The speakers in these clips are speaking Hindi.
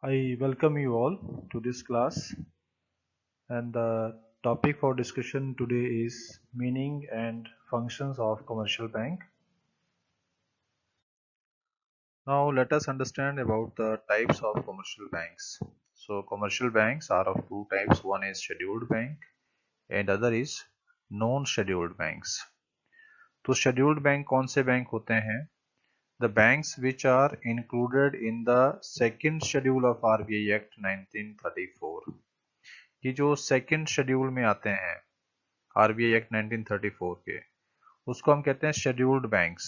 I welcome you all to this class, and the topic for discussion today is meaning and functions of commercial bank. Now let us understand about the types of commercial banks. So commercial banks are of two types. One is scheduled bank and other is non-scheduled banks. तो scheduled bank कौन से बैंक होते हैं? The banks which are included in the second schedule of RBI Act 1934. ये जो सेकेंड शेड्यूल में आते हैं आरबीआई एक्ट 1934 के, उसको हम कहते हैं शेड्यूल्ड बैंक्स।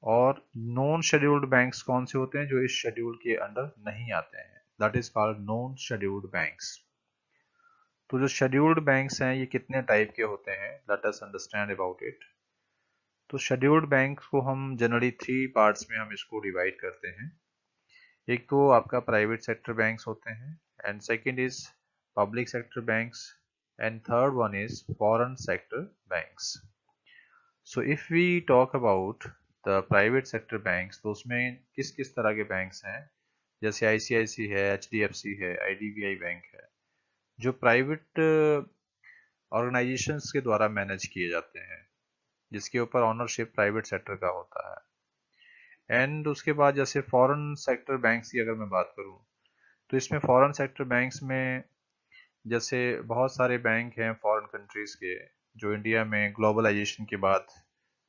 और नॉन शेड्यूल्ड बैंक्स कौन से होते हैं? जो इस शेड्यूल के अंडर नहीं आते हैं, that is called non scheduled banks. तो जो शेड्यूल्ड बैंक्स हैं ये कितने टाइप के होते हैं, let us understand about it. तो शेड्यूल्ड बैंक्स को हम जनरली थ्री पार्ट्स में हम इसको डिवाइड करते हैं। एक तो आपका प्राइवेट सेक्टर बैंक्स होते हैं, and second is public sector banks, and third one is foreign sector banks. So if we talk about the private sector banks, तो उसमें किस किस तरह के बैंक्स हैं? जैसे आईसीआईसी है, एचडीएफसी है, आईडीबीआई बैंक है, जो प्राइवेट ऑर्गेनाइजेशंस के द्वारा मैनेज किए जाते हैं, जिसके ऊपर ऑनरशिप प्राइवेट सेक्टर का होता है। एंड उसके बाद जैसे फॉरेन सेक्टर बैंक्स की अगर मैं बात करूं, तो इसमें फॉरेन सेक्टर बैंक्स में जैसे बहुत सारे बैंक हैं फॉरेन कंट्रीज के, जो इंडिया में ग्लोबलाइजेशन के बाद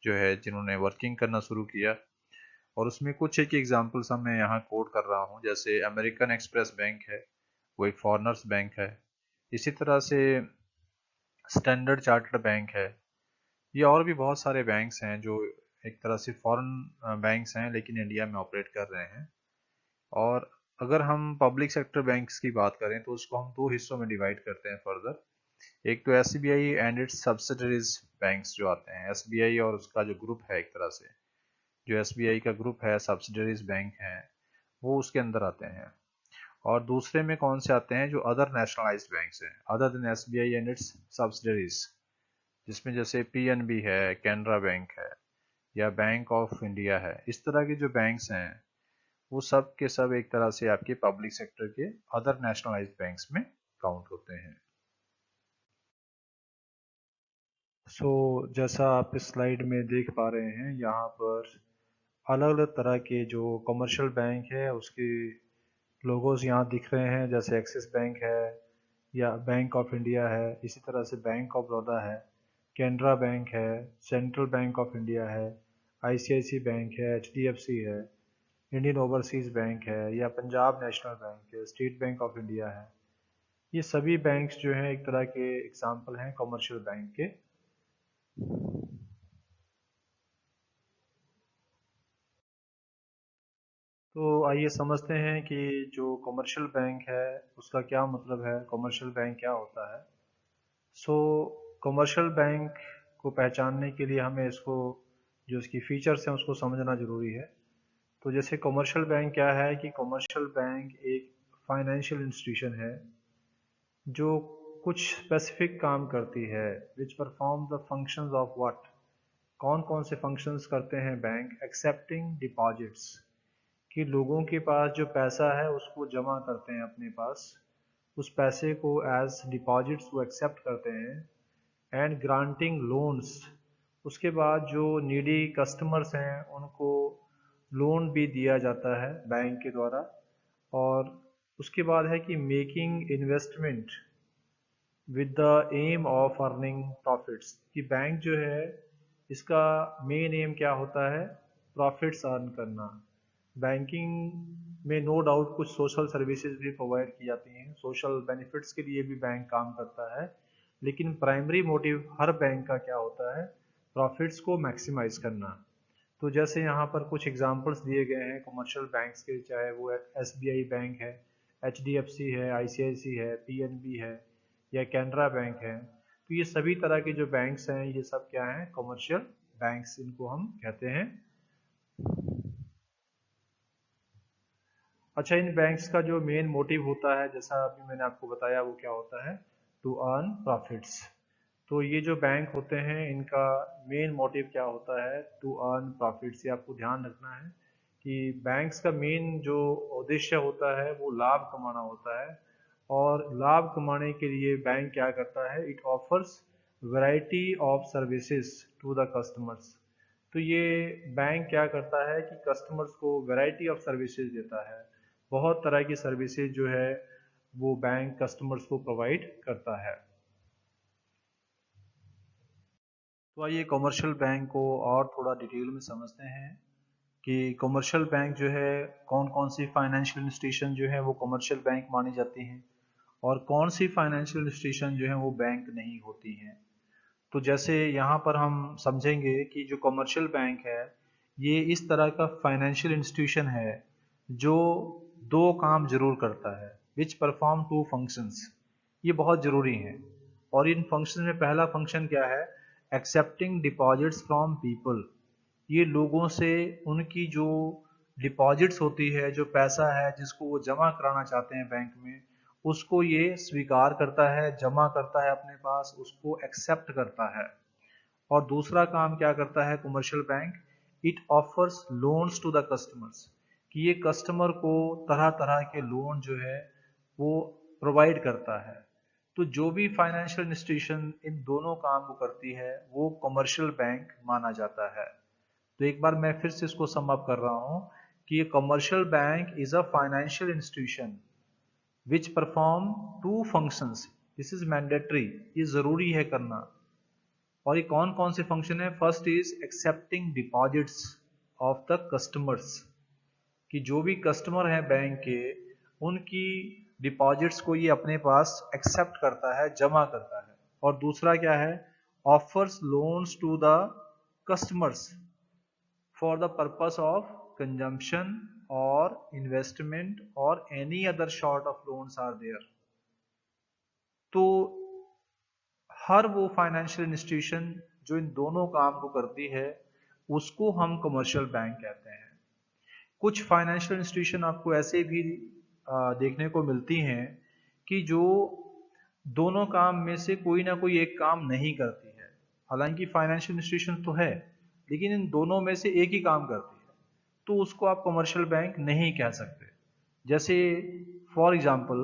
जो है जिन्होंने वर्किंग करना शुरू किया। और उसमें कुछ एक एग्जांपल्स हम मैं यहाँ कोट कर रहा हूँ। जैसे अमेरिकन एक्सप्रेस बैंक है, वो एक फॉरेनर्स बैंक है। इसी तरह से स्टैंडर्ड चार्टर्ड बैंक है। ये और भी बहुत सारे बैंक्स हैं जो एक तरह से फॉरेन बैंक्स हैं लेकिन इंडिया में ऑपरेट कर रहे हैं। और अगर हम पब्लिक सेक्टर बैंक्स की बात करें तो उसको हम दो हिस्सों में डिवाइड करते हैं फर्दर। एक तो SBI and it's subsidiaries banks जो आते हैं, एसबीआई और उसका जो ग्रुप है, एक तरह से जो एसबीआई का ग्रुप है, सब्सिडरीज बैंक हैं, वो उसके अंदर आते हैं। और दूसरे में कौन से आते हैं? जो अदर नेशनलाइज्ड बैंक्स हैं, other than SBI and it's subsidiaries, जिसमें जैसे पीएनबी है, कैनरा बैंक है, या बैंक ऑफ इंडिया है। इस तरह के जो बैंक्स हैं वो सब के सब एक तरह से आपके पब्लिक सेक्टर के अदर नेशनलाइज्ड बैंक्स में काउंट होते हैं। जैसा आप इस स्लाइड में देख पा रहे हैं, यहाँ पर अलग अलग तरह के जो कमर्शियल बैंक है उसके लोगोज यहाँ दिख रहे हैं। जैसे एक्सिस बैंक है या बैंक ऑफ इंडिया है, इसी तरह से बैंक ऑफ बड़ौदा है, कैनरा बैंक है, सेंट्रल बैंक ऑफ इंडिया है, आईसीआईसी बैंक है, एचडीएफसी है, इंडियन ओवरसीज बैंक है, या पंजाब नेशनल बैंक है, स्टेट बैंक ऑफ इंडिया है। ये सभी बैंक्स जो हैं एक तरह के एग्जाम्पल हैं कमर्शियल बैंक के। तो आइए समझते हैं कि जो कमर्शियल बैंक है उसका क्या मतलब है, कमर्शियल बैंक क्या होता है। सो कमर्शियल बैंक को पहचानने के लिए हमें इसको जो इसकी फीचर्स हैं उसको समझना ज़रूरी है। तो जैसे कमर्शियल बैंक क्या है कि कमर्शियल बैंक एक फाइनेंशियल इंस्टीट्यूशन है जो कुछ स्पेसिफिक काम करती है, which perform the functions of what. कौन कौन से फंक्शंस करते हैं बैंक? एक्सेप्टिंग डिपॉजिट्स, कि लोगों के पास जो पैसा है उसको जमा करते हैं अपने पास, उस पैसे को एज डिपॉजिट्स वो एक्सेप्ट करते हैं। एंड ग्रांटिंग लोन्स, उसके बाद जो नीडी कस्टमर्स हैं उनको लोन भी दिया जाता है बैंक के द्वारा। और उसके बाद है कि making investment with the aim of earning profits, कि बैंक जो है इसका मेन एम क्या होता है? प्रॉफिट्स अर्न करना। बैंकिंग में नो डाउट कुछ सोशल सर्विसेज भी प्रोवाइड की जाती हैं, सोशल बेनिफिट्स के लिए भी बैंक काम करता है, लेकिन प्राइमरी मोटिव हर बैंक का क्या होता है? प्रॉफिट्स को मैक्सिमाइज करना। तो जैसे यहाँ पर कुछ एग्जांपल्स दिए गए हैं कमर्शियल बैंक्स के, चाहे वो एसबीआई बैंक है, एचडीएफसी है, आईसीआईसी है, पीएनबी है, या कैनरा बैंक है। तो ये सभी तरह के जो बैंक्स हैं ये सब क्या हैं? कमर्शियल बैंक्स इनको हम कहते हैं। अच्छा, इन बैंक्स का जो मेन मोटिव होता है, जैसा अभी मैंने आपको बताया, वो क्या होता है? To earn profits. तो ये जो बैंक होते हैं इनका मेन मोटिव क्या होता है? To earn profits. ये आपको ध्यान रखना है कि बैंक्स का मेन जो उद्देश्य होता है वो लाभ कमाना होता है, और लाभ कमाने के लिए बैंक क्या करता है, it offers variety of services to the customers. तो ये बैंक क्या करता है कि कस्टमर्स को वैरायटी ऑफ सर्विसेज देता है, बहुत तरह की सर्विसेज जो है वो बैंक कस्टमर्स को प्रोवाइड करता है। तो आइए कमर्शियल बैंक को और थोड़ा डिटेल में समझते हैं कि कमर्शियल बैंक जो है कौन कौन सी फाइनेंशियल इंस्टीट्यूशन जो है वो कमर्शियल बैंक मानी जाती हैं, और कौन सी फाइनेंशियल इंस्टीट्यूशन जो है वो बैंक नहीं होती हैं। तो जैसे यहाँ पर हम समझेंगे कि जो कमर्शियल बैंक है ये इस तरह का फाइनेंशियल इंस्टीट्यूशन है जो दो काम जरूर करता है, विच परफॉर्म टू फंक्शंस। ये बहुत जरूरी हैं, और इन फंक्शन में पहला फंक्शन क्या है, एक्सेप्टिंग डिपॉजिट्स फ्रॉम पीपल। ये लोगों से उनकी जो डिपॉजिट्स होती है, जो पैसा है जिसको वो जमा कराना चाहते हैं बैंक में, उसको ये स्वीकार करता है, जमा करता है अपने पास, उसको एक्सेप्ट करता है। और दूसरा काम क्या करता है commercial bank, it offers loans to the customers, कि ये कस्टमर को तरह तरह के लोन जो है वो प्रोवाइड करता है। तो जो भी फाइनेंशियल इंस्टीट्यूशन इन दोनों काम को करती है वो कमर्शियल बैंक माना जाता है। तो एक बार मैं फिर से इसको सम अप कर रहा हूं कि ये commercial bank is a financial institution which perform two functions, this is mandatory, ये जरूरी है करना। और ये कौन कौन से फंक्शन है, first is accepting deposits of the customers, कि जो भी कस्टमर हैं बैंक के उनकी डिपॉजिट्स को ये अपने पास एक्सेप्ट करता है, जमा करता है। और दूसरा क्या है, offers loans to the customers for the purpose of consumption or investment or any other sort of loans are there। तो हर वो फाइनेंशियल इंस्टीट्यूशन जो इन दोनों काम को करती है उसको हम कमर्शियल बैंक कहते हैं। कुछ फाइनेंशियल इंस्टीट्यूशन आपको ऐसे भी देखने को मिलती हैं कि जो दोनों काम में से कोई ना कोई एक काम नहीं करती है। हालांकि फाइनेंशियल इंस्टीट्यूशन तो है लेकिन इन दोनों में से एक ही काम करती है, तो उसको आप कमर्शियल बैंक नहीं कह सकते। जैसे फॉर एग्जांपल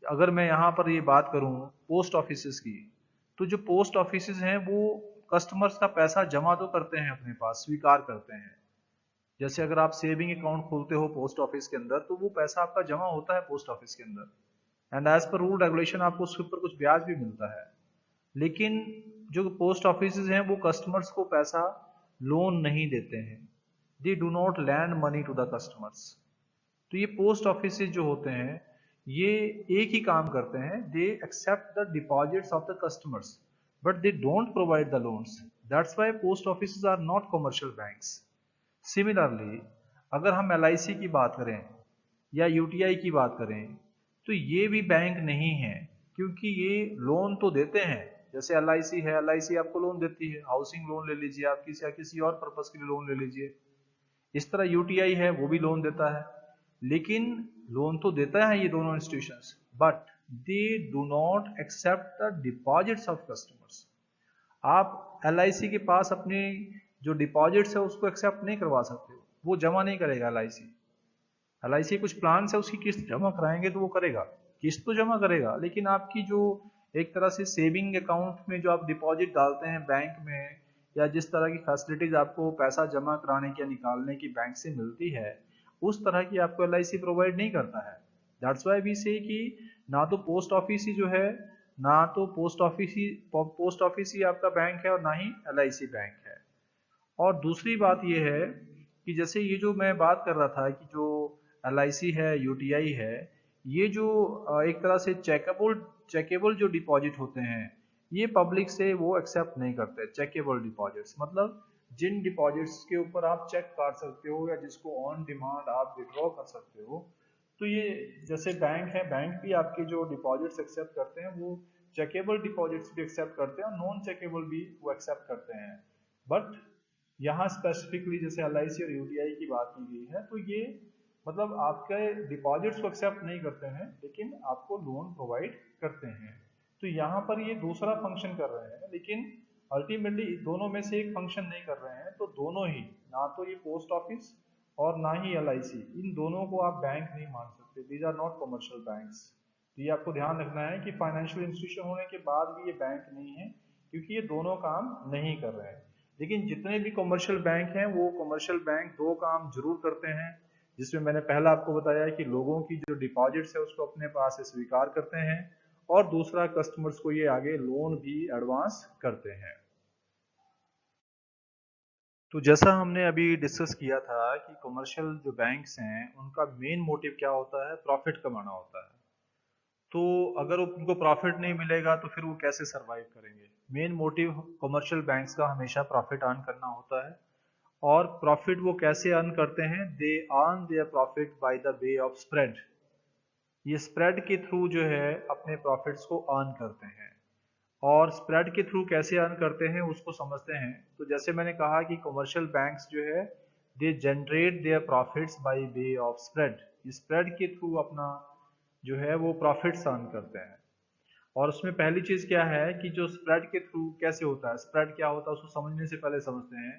अगर मैं यहाँ पर ये बात करूँ पोस्ट ऑफिसेस की, तो जो पोस्ट ऑफिसेस हैं वो कस्टमर्स का पैसा जमा तो करते हैं अपने पास, स्वीकार करते हैं। जैसे अगर आप सेविंग अकाउंट खोलते हो पोस्ट ऑफिस के अंदर तो वो पैसा आपका जमा होता है पोस्ट ऑफिस के अंदर, and as per rule regulation आपको उसके ऊपर कुछ ब्याज भी मिलता है। लेकिन जो पोस्ट ऑफिस हैं वो कस्टमर्स को पैसा लोन नहीं देते हैं, they do not lend money to the customers. तो ये पोस्ट ऑफिस जो होते हैं ये एक ही काम करते हैं, they accept the deposits of the customers but they don't provide the loans, that's why post office are not commercial banks. Similarly अगर हम LIC की बात करें या UTI की बात करें तो ये भी बैंक नहीं है, क्योंकि ये लोन तो देते हैं। जैसे LIC है, LIC आपको लोन देती है, हाउसिंग लोन ले लीजिए आप, किसी या किसी और पर्पस के लिए लोन ले लीजिए। इस तरह UTI है वो भी लोन देता है, लेकिन लोन तो देता है ये दोनों institutions, but they do not accept the deposits of customers. आप LIC के पास अपनी जो डिपॉजिट्स है उसको एक्सेप्ट नहीं करवा सकते हो, वो जमा नहीं करेगा LIC कुछ प्लान है उसकी किस्त जमा कराएंगे तो वो करेगा, किस्त तो जमा करेगा, लेकिन आपकी जो एक तरह से सेविंग अकाउंट में जो आप डिपॉजिट डालते हैं बैंक में, या जिस तरह की फैसिलिटीज आपको पैसा जमा कराने की या निकालने की बैंक से मिलती है उस तरह की आपको LIC प्रोवाइड नहीं करता है। दैट्स वाई वी से कि ना तो पोस्ट ऑफिस ही जो है, ना तो पोस्ट ऑफिस ही आपका बैंक है और ना ही LIC बैंक है। और दूसरी बात ये है कि जैसे ये जो मैं बात कर रहा था कि जो LIC है, UTI है, ये जो एक तरह से चेकेबल जो डिपॉजिट होते हैं ये पब्लिक से वो एक्सेप्ट नहीं करते। चेकेबल डिपॉजिट्स मतलब जिन डिपॉजिट्स के ऊपर आप चेक काट सकते हो या जिसको ऑन डिमांड आप विड्रॉ कर सकते हो, तो ये जैसे बैंक है, बैंक भी आपके जो डिपॉजिट्स एक्सेप्ट करते हैं वो चेकेबल डिपॉजिट्स भी एक्सेप्ट करते हैं और नॉन चेकेबल भी वो एक्सेप्ट करते हैं। बट यहाँ स्पेसिफिकली जैसे LIC और UTI की बात की गई है तो ये मतलब आपके डिपॉजिट्स को एक्सेप्ट नहीं करते हैं लेकिन आपको लोन प्रोवाइड करते हैं। तो यहाँ पर ये दूसरा फंक्शन कर रहे हैं, लेकिन अल्टीमेटली दोनों में से एक फंक्शन नहीं कर रहे हैं। तो दोनों ही, ना तो ये पोस्ट ऑफिस और ना ही LIC, इन दोनों को आप बैंक नहीं मान सकते। These are not commercial banks. तो ये आपको ध्यान रखना है कि फाइनेंशियल इंस्टीट्यूशन होने के बाद भी ये बैंक नहीं है, क्योंकि ये दोनों काम नहीं कर रहे हैं। लेकिन जितने भी कमर्शियल बैंक हैं वो कमर्शियल बैंक दो काम जरूर करते हैं, जिसमें मैंने पहला आपको बताया कि लोगों की जो डिपॉजिट्स है उसको अपने पास से स्वीकार करते हैं, और दूसरा कस्टमर्स को ये आगे लोन भी एडवांस करते हैं। तो जैसा हमने अभी डिस्कस किया था कि कमर्शियल जो बैंक्स हैं उनका मेन मोटिव क्या होता है, प्रॉफिट कमाना होता है। तो अगर उनको प्रॉफिट नहीं मिलेगा तो फिर वो कैसे सरवाइव करेंगे। मेन मोटिव कमर्शियल बैंक्स का हमेशा प्रॉफिट अर्न करना होता है। और प्रॉफिट वो कैसे अर्न करते हैं, they earn their profit by the way of spread. ये स्प्रेड के थ्रू जो है अपने प्रॉफिट्स को अर्न करते हैं। और स्प्रेड के थ्रू कैसे अर्न करते हैं उसको समझते हैं। तो जैसे मैंने कहा कि कमर्शियल बैंक्स जो है they generate there profits by way of spread. Spread के थ्रू अपना जो है वो प्रॉफिट्स अर्न करते हैं। और उसमें पहली चीज क्या है कि जो स्प्रेड के थ्रू कैसे होता है, स्प्रेड क्या होता है उसको समझने से पहले समझते हैं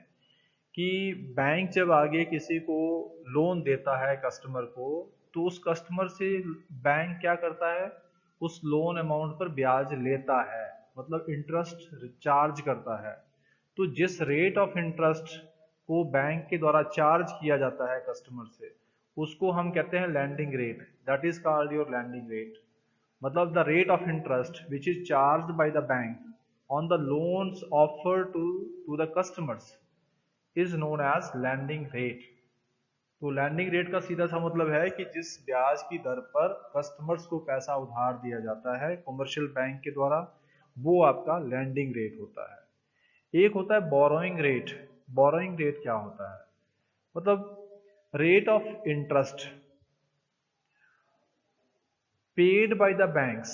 कि बैंक जब आगे किसी को लोन देता है कस्टमर को, तो उस कस्टमर से बैंक क्या करता है, उस लोन अमाउंट पर ब्याज लेता है, मतलब इंटरेस्ट चार्ज करता है। तो जिस रेट ऑफ इंटरेस्ट को बैंक के द्वारा चार्ज किया जाता है कस्टमर से, उसको हम कहते हैं lending rate. That is called your lending rate. मतलब the rate of interest which is charge by the bank on the loans offer to the customers is known as lending rate. तो लैंडिंग रेट का सीधा सा मतलब है कि जिस ब्याज की दर पर कस्टमर्स को पैसा उधार दिया जाता है कमर्शियल बैंक के द्वारा, वो आपका लैंडिंग रेट होता है। एक होता है बोरोइंग रेट। बोरोइंग रेट क्या होता है, मतलब rate of interest paid by the banks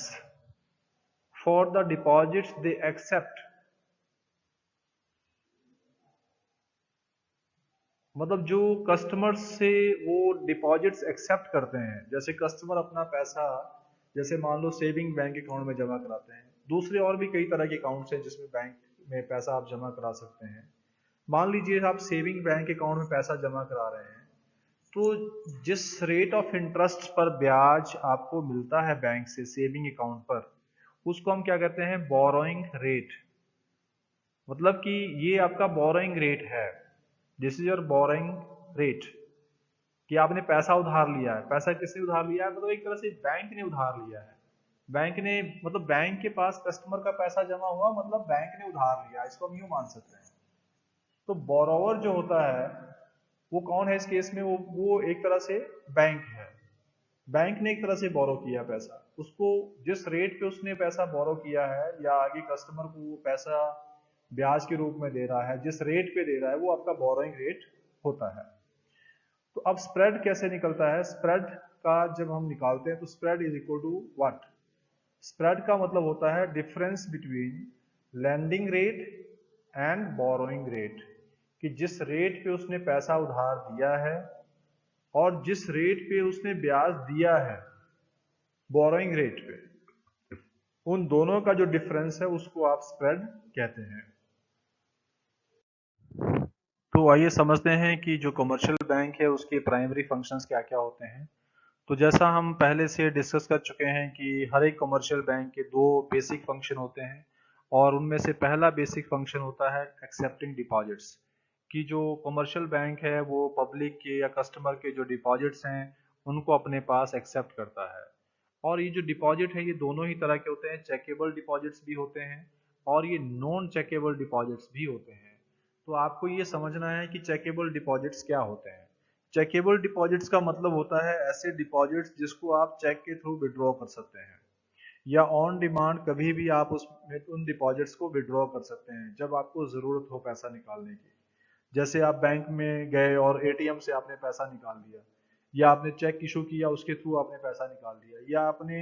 for the deposits they accept. मतलब जो कस्टमर्स से वो डिपॉजिट्स एक्सेप्ट करते हैं, जैसे कस्टमर अपना पैसा जैसे मान लो सेविंग बैंक अकाउंट में जमा कराते हैं, दूसरे और भी कई तरह के अकाउंट्स हैं जिसमें बैंक में पैसा आप जमा करा सकते हैं। मान लीजिए आप सेविंग बैंक अकाउंट में पैसा जमा करा रहे हैं, तो जिस रेट ऑफ इंटरेस्ट पर ब्याज आपको मिलता है बैंक से सेविंग अकाउंट पर, उसको हम क्या कहते हैं, बोरोइंग रेट। मतलब कि ये आपका बोरोइंग रेट है, this is your borrowing rate, कि आपने पैसा उधार लिया है। पैसा किसने उधार लिया है, मतलब एक तरह से बैंक ने उधार लिया है। बैंक ने मतलब बैंक के पास कस्टमर का पैसा जमा हुआ, मतलब बैंक ने उधार लिया, इसको हम यूं मान सकते हैं। तो बोरोवर जो होता है वो कौन है इस केस में, वो एक तरह से बैंक है। बैंक ने एक तरह से बोरो किया पैसा, उसको जिस रेट पे उसने पैसा बोरो किया है या आगे कस्टमर को वो पैसा ब्याज के रूप में दे रहा है, जिस रेट पे दे रहा है वो आपका बोरोइंग रेट होता है। तो अब स्प्रेड कैसे निकलता है, स्प्रेड का जब हम निकालते हैं तो spread is equal to what. Spread का मतलब होता है difference between lending rate and borrowing rate, कि जिस रेट पे उसने पैसा उधार दिया है और जिस रेट पे उसने ब्याज दिया है बोरोइंग रेट पे, उन दोनों का जो डिफरेंस है उसको आप स्प्रेड कहते हैं। तो आइए समझते हैं कि जो कमर्शियल बैंक है उसके प्राइमरी फंक्शंस क्या क्या होते हैं। तो जैसा हम पहले से डिस्कस कर चुके हैं कि हर एक कमर्शियल बैंक के दो बेसिक फंक्शन होते हैं, और उनमें से पहला बेसिक फंक्शन होता है एक्सेप्टिंग डिपॉजिट्स। कि जो कमर्शियल बैंक है वो पब्लिक के या कस्टमर के जो डिपॉजिट्स हैं उनको अपने पास एक्सेप्ट करता है। और ये जो डिपॉजिट है ये दोनों ही तरह के होते हैं, चेकेबल डिपॉजिट्स भी होते हैं और ये नॉन चेकेबल डिपॉजिट्स भी होते हैं। तो आपको ये समझना है कि चेकेबल डिपॉजिट्स क्या होते हैं। चेकेबल डिपॉजिट्स का मतलब होता है ऐसे डिपॉजिट्स जिसको आप चेक के थ्रू विड्रॉ कर सकते हैं, या ऑन डिमांड कभी भी आप उन डिपॉजिट्स को विड्रॉ कर सकते हैं जब आपको जरूरत हो पैसा निकालने की। जैसे आप बैंक में गए और एटीएम से आपने पैसा निकाल लिया, या आपने चेक इशू किया उसके थ्रू आपने पैसा निकाल लिया, या आपने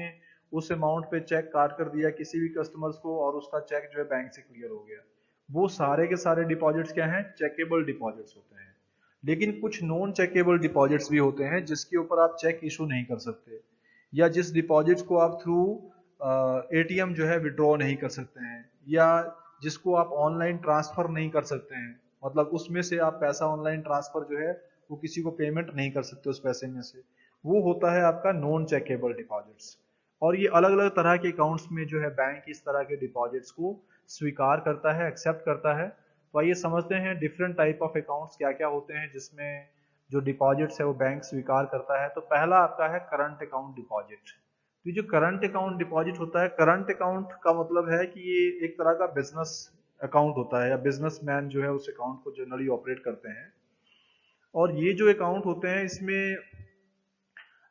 उस अमाउंट पे चेक काट कर दिया किसी भी कस्टमर्स को और उसका चेक जो है बैंक से क्लियर हो गया, वो सारे के सारे डिपॉजिट्स क्या हैं, चेकेबल डिपॉजिट्स होते हैं। लेकिन कुछ नॉन चेकेबल डिपॉजिट्स भी होते हैं जिसके ऊपर आप चेक इशू नहीं कर सकते, या जिस डिपॉजिट्स को आप थ्रू एटीएम जो है विड्रॉ नहीं कर सकते हैं, या जिसको आप ऑनलाइन ट्रांसफर नहीं कर सकते हैं, मतलब उसमें से आप पैसा ऑनलाइन ट्रांसफर जो है वो किसी को पेमेंट नहीं कर सकते उस पैसे में से, वो होता है आपका नॉन चेकेबल डिपॉजिट्स। और ये अलग अलग तरह के अकाउंट्स में जो है बैंक इस तरह के डिपॉजिट्स को स्वीकार करता है, एक्सेप्ट करता है। तो आइए समझते हैं डिफरेंट टाइप ऑफ अकाउंट्स क्या क्या होते हैं जिसमें जो डिपॉजिट्स है वो बैंक स्वीकार करता है। तो पहला आपका है करंट अकाउंट डिपॉजिट। तो जो करंट अकाउंट डिपॉजिट होता है, करंट अकाउंट का मतलब है कि ये एक तरह का बिजनेस अकाउंट होता है, या बिजनेसमैन जो है उस अकाउंट को जनरली ऑपरेट करते हैं। और ये जो अकाउंट होते हैं इसमें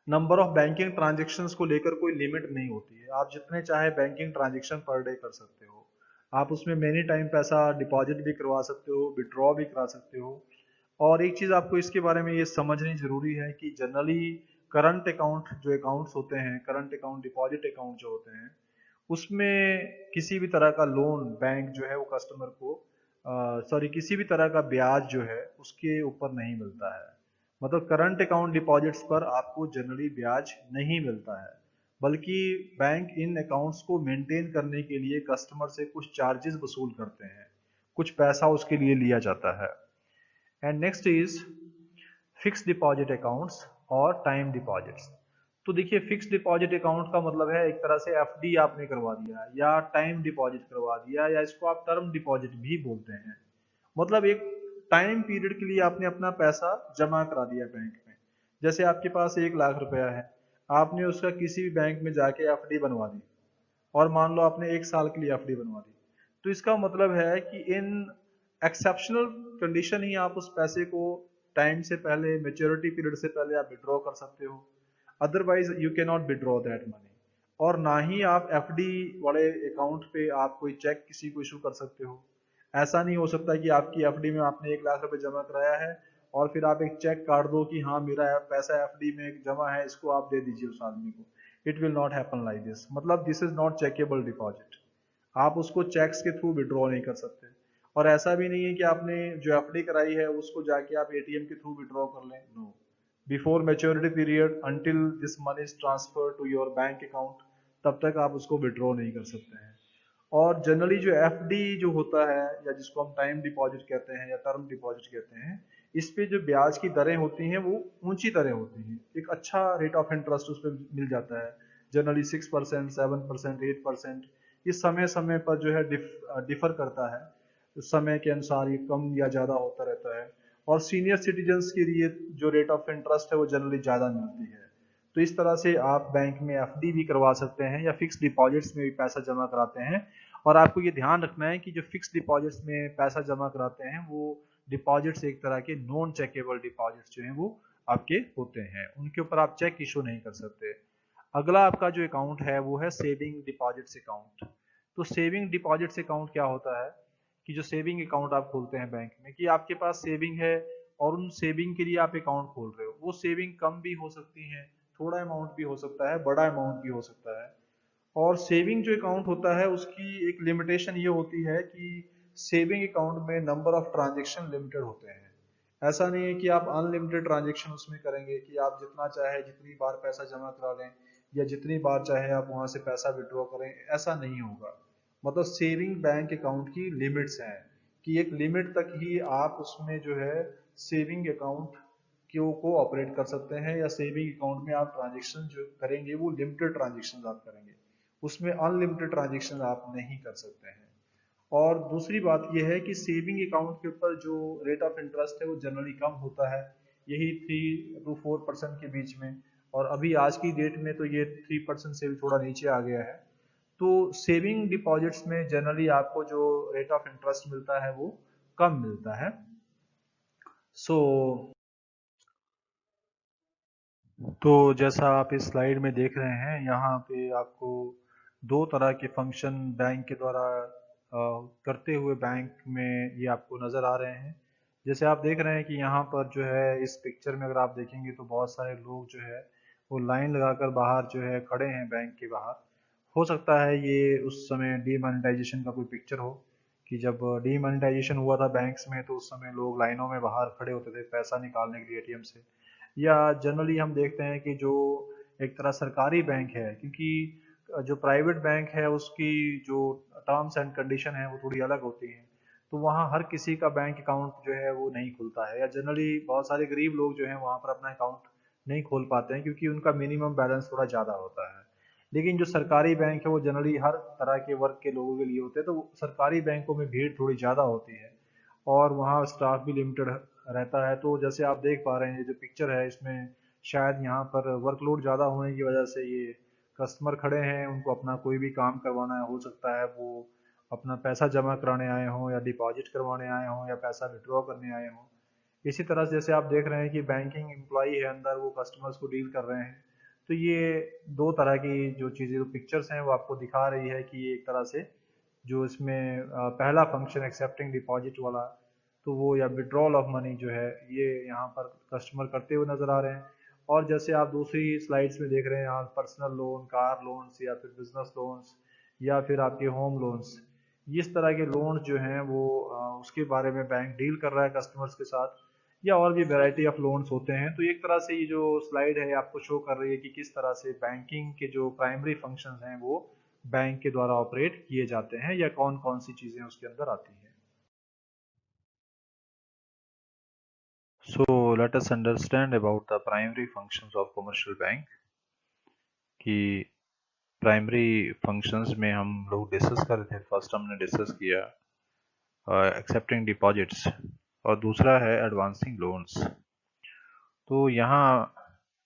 नंबर ऑफ बैंकिंग ट्रांजेक्शन्स को लेकर कोई लिमिट नहीं होती है। आप जितने चाहे बैंकिंग ट्रांजेक्शन पर डे कर सकते हो। आप उसमें मेनी टाइम पैसा डिपॉजिट भी करवा सकते हो, विड्रॉ भी करा सकते हो। और एक चीज आपको इसके बारे में ये समझनी जरूरी है कि जनरली करंट अकाउंट जो अकाउंट्स होते हैं, करंट अकाउंट डिपॉजिट अकाउंट जो होते हैं, उसमें किसी भी तरह का लोन बैंक जो है वो कस्टमर को सॉरी किसी भी तरह का ब्याज जो है उसके ऊपर नहीं मिलता है। मतलब करंट अकाउंट डिपॉजिट्स पर आपको जनरली ब्याज नहीं मिलता है, बल्कि बैंक इन अकाउंट्स को मेंटेन करने के लिए कस्टमर से कुछ चार्जेस वसूल करते हैं, कुछ पैसा उसके लिए लिया जाता है। And next is fix deposit accounts और टाइम डिपॉजिट्स। तो देखिए फिक्स डिपॉजिट अकाउंट का मतलब है एक तरह से एफडी आपने करवा दिया या टाइम डिपॉजिट करवा दिया, या इसको आप टर्म डिपॉजिट भी बोलते हैं। मतलब एक टाइम पीरियड के लिए आपने अपना पैसा जमा करा दिया बैंक में। जैसे आपके पास 1 लाख रुपया है, आपने उसका किसी भी बैंक में जाके एफडी बनवा दी, और मान लो आपने 1 साल के लिए एफडी बनवा दी। तो इसका मतलब है कि इन एक्सेप्शनल कंडीशन ही आप उस पैसे को टाइम से पहले, मेच्योरिटी पीरियड से पहले आप विड्रॉ कर सकते हो। Otherwise you can not withdraw that money. और ना ही आप एफडी वाले अकाउंट पे आप कोई चेक किसी को इशू कर सकते हो। ऐसा नहीं हो सकता कि आपकी एफडी में आपने 1 लाख रुपए जमा कराया है और फिर आप एक चेक काट दो कि हाँ मेरा पैसा एफडी में जमा है, इसको आप दे दीजिए उस आदमी को। It will not happen like this. मतलब this is not checkable deposit. आप उसको चेक्स के थ्रू विड्रॉ नहीं कर सकते। और ऐसा भी नहीं है कि आपने जो एफडी कराई है उसको जाके आप एटीएम के थ्रू विड्रॉ कर लें। No, before maturity period until this money is transfer to your bank account, तब तक आप उसको विड्रॉ नहीं कर सकते हैं। और जनरली जो एफडी जो होता है, या जिसको हम टाइम डिपॉजिट कहते हैं या टर्म डिपॉजिट कहते हैं, इस पे जो ब्याज की दरें होती हैं वो ऊंची दरें होती हैं। एक अच्छा रेट ऑफ इंटरेस्ट उस पर मिल जाता है, जनरली 6%, 7%, 8%। ये समय समय पर जो है डिफर करता है, उस समय के अनुसार ये कम या ज्यादा होता रहता है। और सीनियर सिटीजन्स के लिए जो रेट ऑफ इंटरेस्ट है वो जनरली ज्यादा मिलती है। तो इस तरह से आप बैंक में एफडी भी करवा सकते हैं या फिक्स डिपॉजिट्स में भी पैसा जमा कराते हैं। और आपको ये ध्यान रखना है कि जो फिक्स डिपॉजिट्स में पैसा जमा कराते हैं वो डिपॉजिट्स एक तरह के नॉन चेकेबल डिपॉजिट्स जो हैं वो आपके होते हैं, उनके ऊपर आप चेक इशू नहीं कर सकते। अगला आपका जो अकाउंट है वो है सेविंग डिपॉजिट्स अकाउंट। तो सेविंग डिपॉजिट्स अकाउंट क्या होता है कि जो सेविंग अकाउंट आप खोलते हैं बैंक में, कि आपके पास सेविंग है और उन सेविंग के लिए आप अकाउंट खोल रहे हो। वो सेविंग कम भी हो सकती है, थोड़ा अमाउंट भी हो सकता है, बड़ा अमाउंट भी हो सकता है। और सेविंग जो अकाउंट होता है उसकी एक लिमिटेशन ये होती है कि सेविंग अकाउंट में नंबर ऑफ ट्रांजेक्शन लिमिटेड होते हैं। ऐसा नहीं है कि आप अनलिमिटेड ट्रांजेक्शन उसमें करेंगे, कि आप जितना चाहे जितनी बार पैसा जमा करा लें या जितनी बार चाहे आप वहां से पैसा विड्रॉ करें, ऐसा नहीं होगा। मतलब सेविंग बैंक अकाउंट की लिमिट्स हैं, कि एक लिमिट तक ही आप उसमें जो है सेविंग अकाउंट को ऑपरेट कर सकते हैं, या सेविंग अकाउंट में आप ट्रांजेक्शन जो करेंगे वो लिमिटेड ट्रांजेक्शन आप करेंगे, उसमें अनलिमिटेड ट्रांजेक्शन आप नहीं कर सकते हैं। और दूसरी बात यह है कि सेविंग अकाउंट के ऊपर जो रेट ऑफ इंटरेस्ट है वो जनरली कम होता है, यही 3 to 4% के बीच में। और अभी आज की डेट में तो ये 3% से भी थोड़ा नीचे आ गया है। तो सेविंग डिपॉजिट्स में जनरली आपको जो रेट ऑफ इंटरेस्ट मिलता है वो कम मिलता है। सो तो जैसा आप इस स्लाइड में देख रहे हैं, यहाँ पे आपको दो तरह के फंक्शन बैंक के द्वारा करते हुए बैंक में ये आपको नज़र आ रहे हैं। जैसे आप देख रहे हैं कि यहाँ पर जो है इस पिक्चर में अगर आप देखेंगे तो बहुत सारे लोग जो है वो लाइन लगाकर बाहर जो है खड़े हैं बैंक के बाहर। हो सकता है ये उस समय डीमोनेटाइजेशन का कोई पिक्चर हो, कि जब डीमोनेटाइजेशन हुआ था बैंक्स में तो उस समय लोग लाइनों में बाहर खड़े होते थे पैसा निकालने के लिए एटीएम से। या जनरली हम देखते हैं कि जो एक तरह सरकारी बैंक है, क्योंकि जो प्राइवेट बैंक है उसकी जो टर्म्स एंड कंडीशन है वो थोड़ी अलग होती हैं। तो वहाँ हर किसी का बैंक अकाउंट जो है वो नहीं खुलता है, या जनरली बहुत सारे गरीब लोग जो हैं वहाँ पर अपना अकाउंट नहीं खोल पाते हैं क्योंकि उनका मिनिमम बैलेंस थोड़ा ज़्यादा होता है। लेकिन जो सरकारी बैंक है वो जनरली हर तरह के वर्ग के लोगों के लिए होते हैं, तो सरकारी बैंकों में भीड़ थोड़ी ज़्यादा होती है और वहाँ स्टाफ भी लिमिटेड रहता है। तो जैसे आप देख पा रहे हैं, ये जो पिक्चर है इसमें शायद यहाँ पर वर्कलोड ज़्यादा होने की वजह से ये कस्टमर खड़े हैं, उनको अपना कोई भी काम करवाना है, हो सकता है वो अपना पैसा जमा कराने आए हों या डिपॉजिट करवाने आए हों या पैसा विड्रॉ करने आए हों। इसी तरह से जैसे आप देख रहे हैं कि बैंकिंग एम्प्लॉई है अंदर, वो कस्टमर्स को डील कर रहे हैं। तो ये दो तरह की जो चीज़ें, जो पिक्चर्स हैं वो आपको दिखा रही है कि ये एक तरह से जो इसमें पहला फंक्शन एक्सेप्टिंग डिपॉजिट वाला, तो वो या विड्रॉल ऑफ मनी जो है ये यहाँ पर कस्टमर करते हुए नजर आ रहे हैं। और जैसे आप दूसरी स्लाइड्स में देख रहे हैं, यहाँ पर्सनल लोन, कार लोन्स या फिर बिजनेस लोन्स या फिर आपके होम लोन्स, इस तरह के लोन्स जो हैं वो उसके बारे में बैंक डील कर रहा है कस्टमर्स के साथ, या और भी वैरायटी ऑफ लोन्स होते हैं। तो एक तरह से ये जो स्लाइड है आपको शो कर रही है कि किस तरह से बैंकिंग के जो प्राइमरी फंक्शंस हैं वो बैंक के द्वारा ऑपरेट किए जाते हैं या कौन कौन सी चीजें उसके अंदर आती हैं। So let us understand about the primary functions of commercial bank। कि प्राइमरी फंक्शंस में हम लोग डिस्कस कर रहे थे। फर्स्ट हमने डिस्कस किया एक्सेप्टिंग डिपॉजिट्स और दूसरा है एडवांसिंग लोन्स। तो यहाँ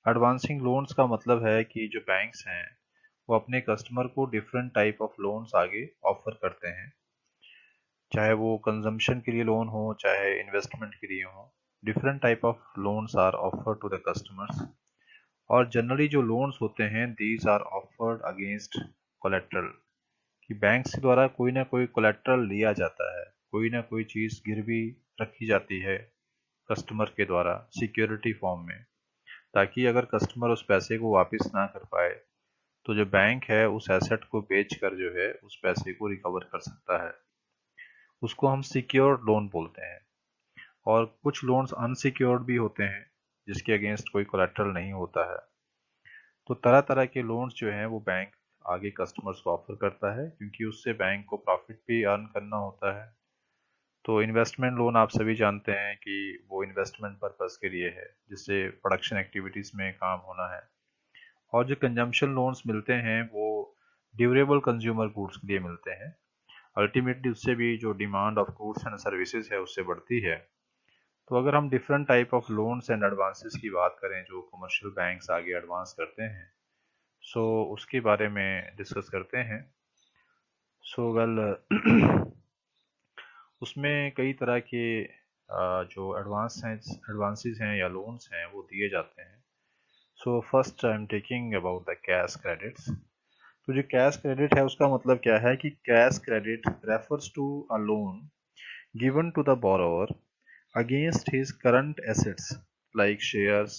एडवांसिंग लोन्स का मतलब है कि जो बैंक्स हैं वो अपने कस्टमर को डिफरेंट टाइप ऑफ लोन्स आगे ऑफर करते हैं, चाहे वो कंजम्पशन के लिए लोन हो चाहे इन्वेस्टमेंट के लिए हो। Different type of loans are offer to the customers. और जनरली जो लोन्स होते हैं these are offered against collateral, कि बैंक्स के द्वारा कोई ना कोई कोलेट्रल लिया जाता है, कोई ना कोई चीज़ गिरवी रखी जाती है कस्टमर के द्वारा सिक्योरिटी फॉर्म में, ताकि अगर कस्टमर उस पैसे को वापस ना कर पाए तो जो बैंक है उस एसेट को बेचकर जो है उस पैसे को रिकवर कर सकता है। उसको हम सिक्योर्ड लोन बोलते हैं। और कुछ लोन्स अनसिक्योर्ड भी होते हैं जिसके अगेंस्ट कोई कोलेट्रल नहीं होता है। तो तरह तरह के लोन्स जो हैं वो बैंक आगे कस्टमर्स को ऑफर करता है क्योंकि उससे बैंक को प्रॉफिट भी अर्न करना होता है। तो इन्वेस्टमेंट लोन आप सभी जानते हैं कि वो इन्वेस्टमेंट पर्पस के लिए है, जिससे प्रोडक्शन एक्टिविटीज़ में काम होना है। और जो कंजम्पशन लोन्स मिलते हैं वो ड्यूरेबल कंज्यूमर गुड्स के लिए मिलते हैं। अल्टीमेटली उससे भी जो demand of goods and services है उससे बढ़ती है। तो अगर हम different type of loans and advances की बात करें जो कमर्शियल बैंक्स आगे एडवांस करते हैं, सो उसके बारे में डिस्कस करते हैं। सो वेल उसमें कई तरह के जो एडवांसेस हैं या लोन्स हैं वो दिए जाते हैं। So first I am taking about the cash credits. तो जो कैश क्रेडिट है उसका मतलब क्या है कि cash credit refers to a loan given to the borrower against his current assets like shares,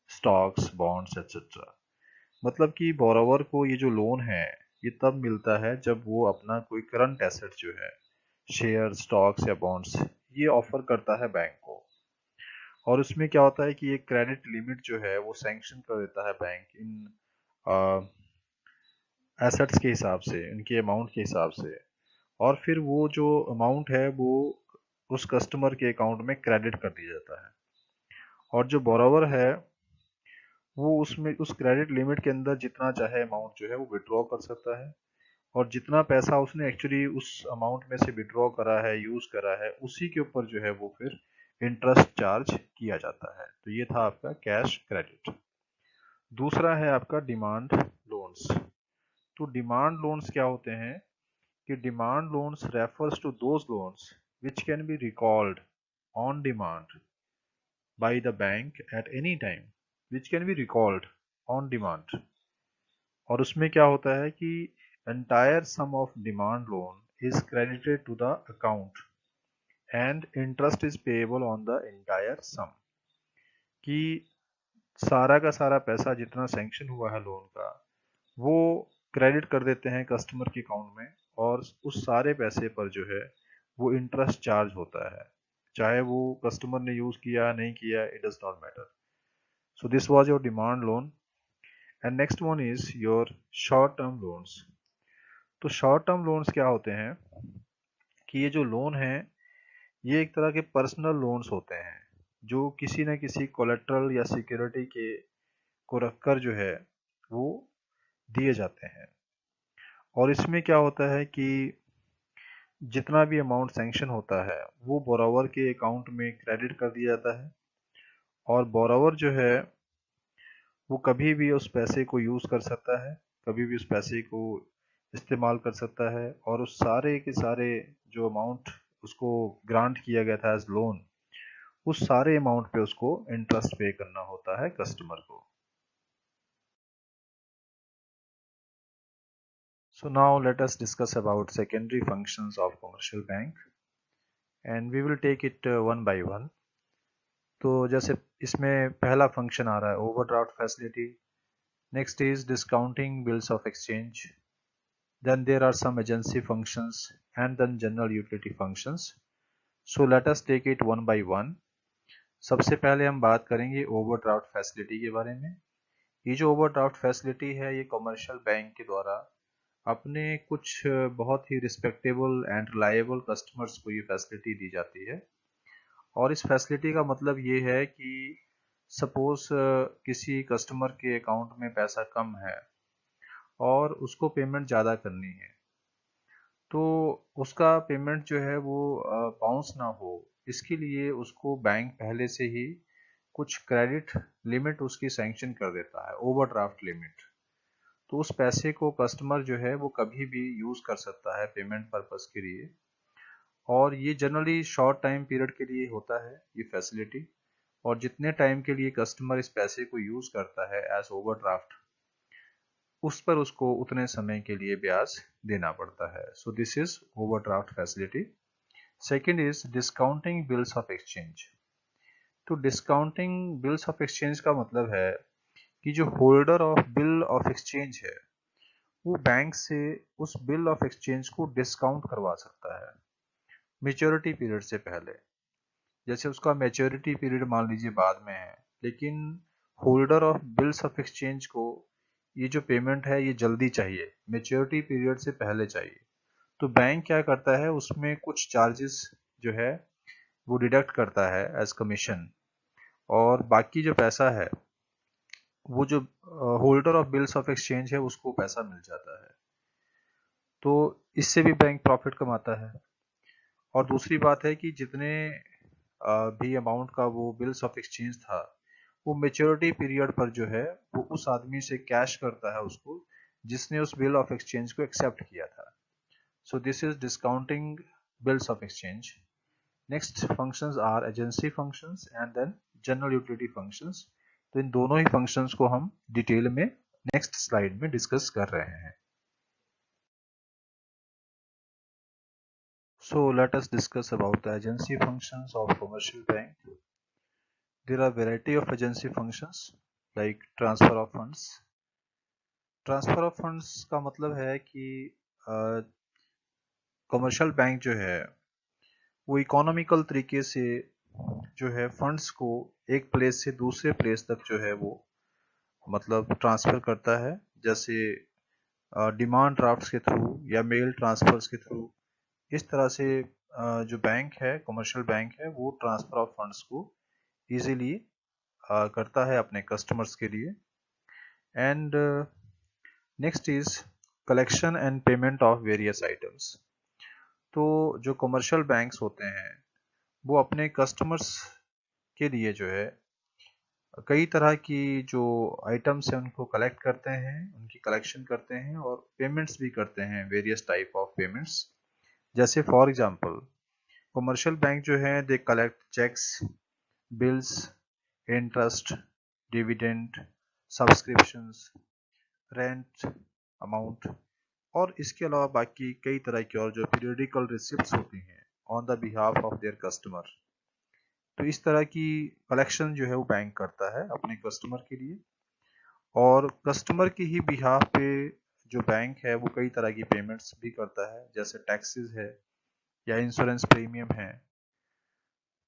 stocks, bonds etcetera. मतलब कि बोरोवर को ये जो लोन है ये तब मिलता है जब वो अपना कोई करंट एसेट जो है, शेयर, स्टॉक्स या बॉन्ड्स, ये ऑफर करता है बैंक को। और उसमें क्या होता है कि एक क्रेडिट लिमिट जो है वो सैंक्शन कर देता है बैंक इन एसेट्स के हिसाब से, इनके अमाउंट के हिसाब से। और फिर वो जो अमाउंट है वो उस कस्टमर के अकाउंट में क्रेडिट कर दिया जाता है। और जो बोरोवर है वो उसमें उस क्रेडिट लिमिट के अंदर जितना चाहे अमाउंट जो है वो विड्रॉ कर सकता है। और जितना पैसा उसने एक्चुअली उस अमाउंट में से विड्रॉ करा है, यूज करा है, उसी के ऊपर जो है वो फिर इंटरेस्ट चार्ज किया जाता है। तो ये था आपका कैश क्रेडिट। दूसरा है आपका डिमांड लोन्स। तो डिमांड लोन्स क्या होते हैं कि demand loans refers to those loans which can be recalled on demand by the bank at any time, which can be recalled on demand। और उसमें क्या होता है कि entire sum of demand loan is credited to the account and interest is payable on the entire sum। कि सारा का सारा पैसा जितना सैंक्शन हुआ है लोन का वो क्रेडिट कर देते हैं कस्टमर के अकाउंट में, और उस सारे पैसे पर जो है वो इंटरेस्ट चार्ज होता है, चाहे वो कस्टमर ने यूज किया नहीं किया, it does not matter. So this was your demand loan. And next one is your short term loans. तो शॉर्ट टर्म लोन्स क्या होते हैं कि ये जो लोन है ये एक तरह के पर्सनल लोन्स होते हैं जो किसी न किसी कोलेट्रल या सिक्योरिटी के को रखकर जो है वो दिए जाते हैं। और इसमें क्या होता है कि जितना भी अमाउंट सैंक्शन होता है वो बोरोवर के अकाउंट में क्रेडिट कर दिया जाता है, और बोरोवर जो है वो कभी भी उस पैसे को यूज़ कर सकता है, कभी भी उस पैसे को इस्तेमाल कर सकता है, और उस सारे के सारे जो अमाउंट उसको ग्रांट किया गया था एज लोन, उस सारे अमाउंट पे उसको इंटरेस्ट पे करना होता है कस्टमर को। So now let us discuss about secondary functions of commercial bank, and we will take it one by one. तो जैसे इसमें पहला फंक्शन आ रहा है overdraft facility, next is discounting bills of exchange, then there are some agency functions, and then general utility functions. So let us take it one by one. सबसे पहले हम बात करेंगे ओवरड्राफ्ट फैसिलिटी के बारे में। ये जो ओवरड्राफ्ट फैसिलिटी है ये कमर्शियल बैंक के द्वारा अपने कुछ बहुत ही रिस्पेक्टेबल एंड रिलायबल कस्टमर्स को ये फैसिलिटी दी जाती है। और इस फैसिलिटी का मतलब ये है कि सपोज किसी कस्टमर के अकाउंट में पैसा कम है और उसको पेमेंट ज़्यादा करनी है, तो उसका पेमेंट जो है वो बाउंस ना हो, इसके लिए उसको बैंक पहले से ही कुछ क्रेडिट लिमिट उसकी सैंक्शन कर देता है, ओवरड्राफ्ट लिमिट। तो उस पैसे को कस्टमर जो है वो कभी भी यूज़ कर सकता है पेमेंट पर्पस के लिए, और ये जनरली शॉर्ट टाइम पीरियड के लिए होता है ये फैसिलिटी। और जितने टाइम के लिए कस्टमर इस पैसे को यूज़ करता है एज ओवरड्राफ्ट, उस पर उसको उतने समय के लिए ब्याज देना पड़ता है। सो this is overdraft facility. Second is discounting bills of exchange. तो डिस्काउंटिंग बिल्स ऑफ एक्सचेंज का मतलब है कि जो holder of bill of exchange है वो बैंक से उस बिल ऑफ एक्सचेंज को डिस्काउंट करवा सकता है मेच्योरिटी पीरियड से पहले। जैसे उसका मेच्योरिटी पीरियड मान लीजिए बाद में है, लेकिन holder of bills of exchange को ये जो पेमेंट है ये जल्दी चाहिए, मेच्योरिटी पीरियड से पहले चाहिए, तो बैंक क्या करता है उसमें कुछ चार्जेस जो है वो डिडक्ट करता है एज कमीशन, और बाकी जो पैसा है वो जो holder of bills of exchange है उसको पैसा मिल जाता है। तो इससे भी बैंक प्रॉफिट कमाता है। और दूसरी बात है कि जितने भी अमाउंट का वो बिल्स ऑफ एक्सचेंज था वो मेच्योरिटी पीरियड पर जो है वो उस आदमी से कैश करता है उसको जिसने उस बिल ऑफ एक्सचेंज को एक्सेप्ट किया था। So this is discounting bills of exchange. Next functions are agency functions and then general utility functions. तो इन दोनों ही फंक्शंस को हम डिटेल में नेक्स्ट स्लाइड में डिस्कस कर रहे हैं। So let us discuss about the agency functions of commercial bank. There are variety of agency functions like transfer of funds. Transfer of funds का मतलब है कि कमर्शियल बैंक जो है वो इकोनॉमिकल तरीके से जो है फंड्स को एक प्लेस से दूसरे प्लेस तक जो है वो मतलब ट्रांसफर करता है। जैसे डिमांड ड्राफ्ट्स के थ्रू या मेल ट्रांसफर्स के थ्रू, इस तरह से जो बैंक है कमर्शियल बैंक है वो ट्रांसफर ऑफ फंड्स को इजीली करता है अपने कस्टमर्स के लिए। And next is collection and payment of various items. तो जो कमर्शियल बैंक्स होते हैं वो अपने कस्टमर्स के लिए जो है कई तरह की जो आइटम्स हैं उनको कलेक्ट करते हैं, उनकी कलेक्शन करते हैं और पेमेंट्स भी करते हैं, वेरियस टाइप ऑफ पेमेंट्स। जैसे फॉर एग्जांपल कमर्शियल बैंक जो है they collect cheques, bills, interest, dividend, subscriptions, rent amount, और इसके अलावा बाकी कई तरह की और जो पीरियडिकल रिसिप्ट्स होती हैं on the behalf of there customer. तो इस तरह की कलेक्शन जो है वो बैंक करता है अपने कस्टमर के लिए, और कस्टमर की ही बिहाफ पे जो बैंक है वो कई तरह की पेमेंट्स भी करता है, जैसे टैक्सेस है या इंश्योरेंस प्रीमियम है।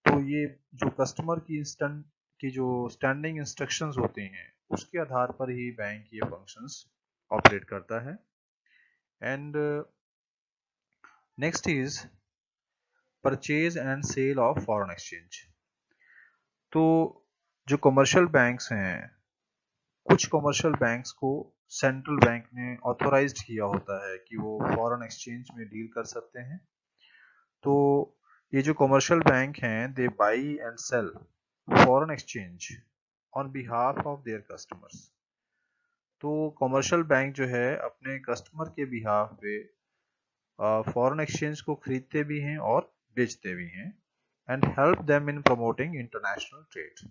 तो ये जो कस्टमर की इंस्टेंट की जो स्टैंडिंग इंस्ट्रक्शंस होती हैं उसके आधार पर ही बैंक ये फंक्शंस ऑपरेट करता है। And next is purchase and sale of foreign exchange. तो जो कमर्शियल बैंक्स हैं, कुछ कमर्शियल बैंक्स को सेंट्रल बैंक ने ऑथोराइज्ड किया होता है कि वो फॉरेन एक्सचेंज में डील कर सकते हैं। तो ये जो कमर्शियल बैंक हैं, they buy and sell foreign exchange on behalf of their customers. तो कमर्शियल बैंक जो है अपने कस्टमर के बिहाफ पे फॉरेन एक्सचेंज को खरीदते भी हैं और बेचते भी हैं, and help them in promoting international trade.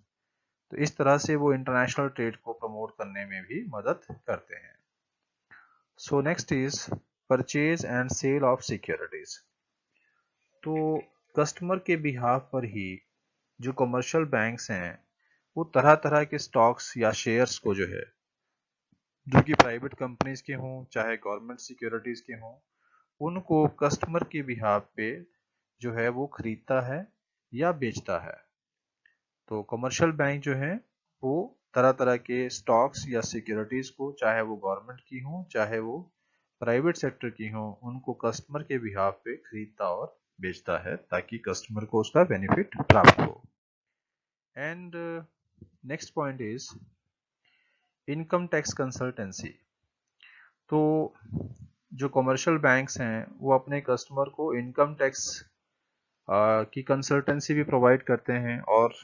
तो इस तरह से वो इंटरनेशनल ट्रेड को प्रमोट करने में भी मदद करते हैं। So next is purchase and sale of securities. तो कस्टमर के बिहाफ पर ही जो कमर्शियल बैंक्स हैं वो तरह तरह के स्टॉक्स या शेयर्स को जो है, जो कि प्राइवेट कंपनीज के हों चाहे गवर्नमेंट सिक्योरिटीज के हों, उनको कस्टमर के बिहाफ पे जो है वो खरीदता है या बेचता है। तो कमर्शियल बैंक जो है वो तरह तरह के स्टॉक्स या सिक्योरिटीज को, चाहे वो गवर्नमेंट की हो चाहे वो प्राइवेट सेक्टर की हो, उनको कस्टमर के बिहाफ पे खरीदता और बेचता है ताकि कस्टमर को उसका बेनिफिट प्राप्त हो। And next point is income tax consultancy. तो जो कमर्शियल बैंक्स हैं वो अपने कस्टमर को इनकम टैक्स की कंसल्टेंसी भी प्रोवाइड करते हैं, और